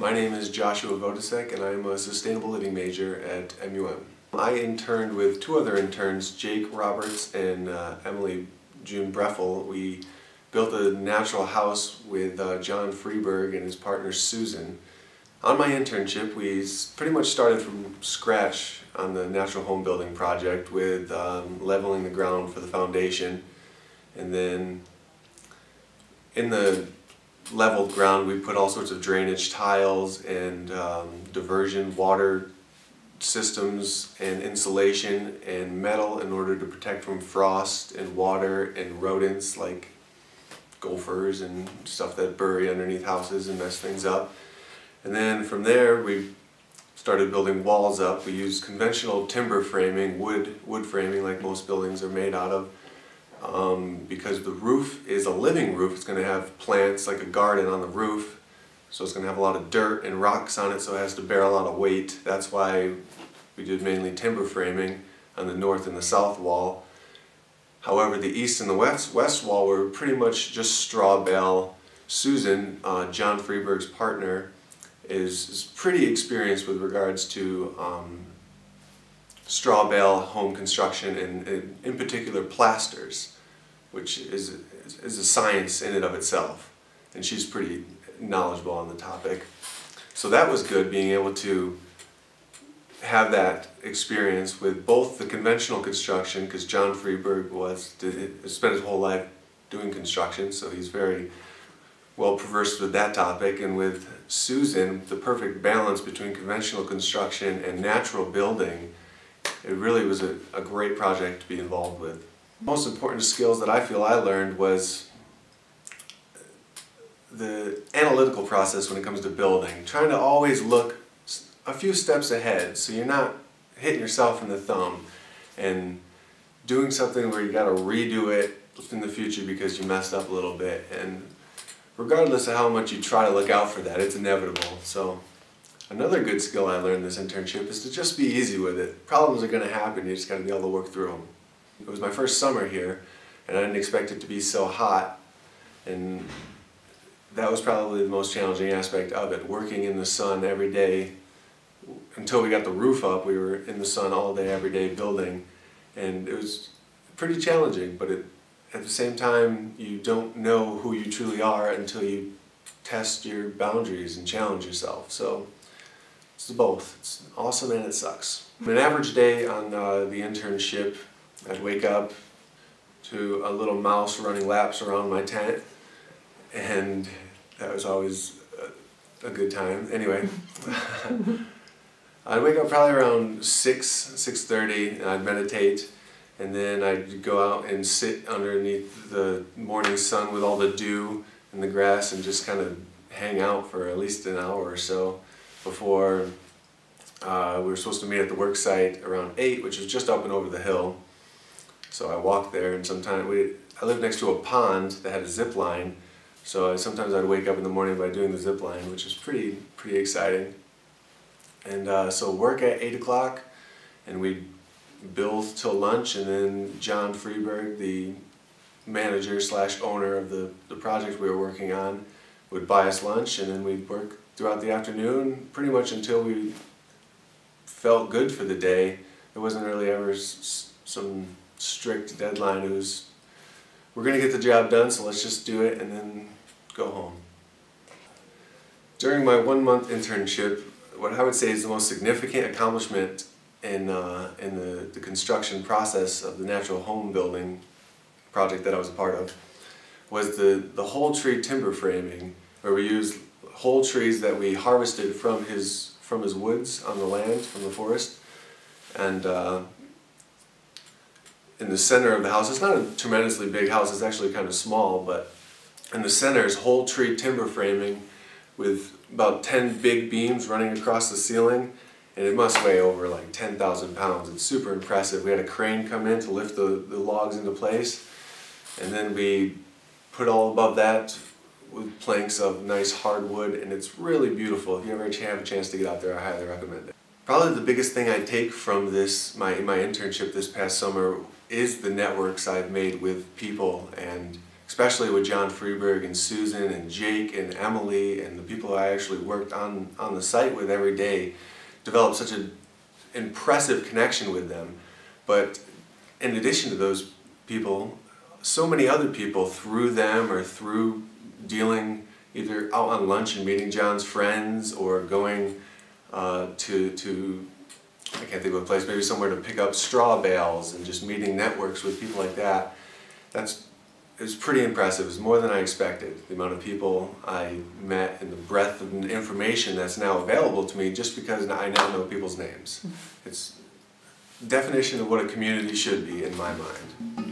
My name is Joshua Vojtisek and I'm a sustainable living major at MUM. I interned with two other interns, Jake Roberts and Emily June Breffle. We built a natural house with John Freeberg and his partner Susan. On my internship, we pretty much started from scratch on the natural home building project with leveling the ground for the foundation, and then in the leveled ground we put all sorts of drainage tiles and diversion water systems and insulation and metal in order to protect from frost and water and rodents like gofers and stuff that bury underneath houses and mess things up. And then from there we started building walls up. We used conventional timber framing, wood framing like most buildings are made out of. Because the roof is a living roof, it's going to have plants like a garden on the roof, so it's going to have a lot of dirt and rocks on it, so it has to bear a lot of weight. That's why we did mainly timber framing on the north and the south wall. However, the east and the west wall were pretty much just straw bale. Susan, John Freeberg's partner, is pretty experienced with regards to straw bale home construction and in particular plasters, which is a science in and of itself, and she's pretty knowledgeable on the topic. So that was good, being able to have that experience with both the conventional construction, because John Freeberg spent his whole life doing construction, so he's very well versed with that topic, and with Susan, the perfect balance between conventional construction and natural building. It really was a great project to be involved with. The most important skills that I feel I learned was the analytical process when it comes to building. Trying to always look a few steps ahead so you're not hitting yourself in the thumb and doing something where you got to redo it in the future because you messed up a little bit. And regardless of how much you try to look out for that, it's inevitable. So another good skill I learned this internship is to just be easy with it. Problems are going to happen, you just got to be able to work through them. It was my first summer here, and I didn't expect it to be so hot, and that was probably the most challenging aspect of it. Working in the sun every day, until we got the roof up, we were in the sun all day, every day building, and it was pretty challenging, but at the same time, you don't know who you truly are until you test your boundaries and challenge yourself. So it's both. It's awesome and it sucks. An average day on the internship, I'd wake up to a little mouse running laps around my tent, and that was always a good time. Anyway, I'd wake up probably around 6:30, and I'd meditate, and then I'd go out and sit underneath the morning sun with all the dew in the grass and just kind of hang out for at least an hour or so before we were supposed to meet at the work site around 8, which was just up and over the hill. So I walked there, and sometimes I lived next to a pond that had a zip line, so sometimes I'd wake up in the morning by doing the zip line, which was pretty exciting. And so work at 8 o'clock, and we'd build till lunch, and then John Freeberg, the manager / owner of the project we were working on, would buy us lunch, and then we'd work throughout the afternoon pretty much until we felt good for the day. There wasn't really ever some strict deadline. It was, we're going to get the job done, so let's just do it and then go home. During my 1-month internship, what I would say is the most significant accomplishment in the construction process of the natural home building project that I was a part of was the whole tree timber framing, where we used whole trees that we harvested from his woods on the land, from the forest, and in the center of the house, it's not a tremendously big house, it's actually kind of small, but in the center is whole tree timber framing with about 10 big beams running across the ceiling, and it must weigh over like 10,000 pounds. It's super impressive. We had a crane come in to lift the logs into place, and then we put all above that with planks of nice hardwood, and it's really beautiful. If you ever have a chance to get out there, I highly recommend it. Probably the biggest thing I take from this, my internship this past summer, is the networks I've made with people and especially with John Freeberg and Susan and Jake and Emily and the people I actually worked on the site with every day, developed such an impressive connection with them. But in addition to those people, so many other people through them or through dealing either out on lunch and meeting John's friends or going to I can't think of a place, maybe somewhere to pick up straw bales and just meeting networks with people like that. It was pretty impressive. It was more than I expected. The amount of people I met and the breadth of information that's now available to me just because I now know people's names. It's the definition of what a community should be in my mind.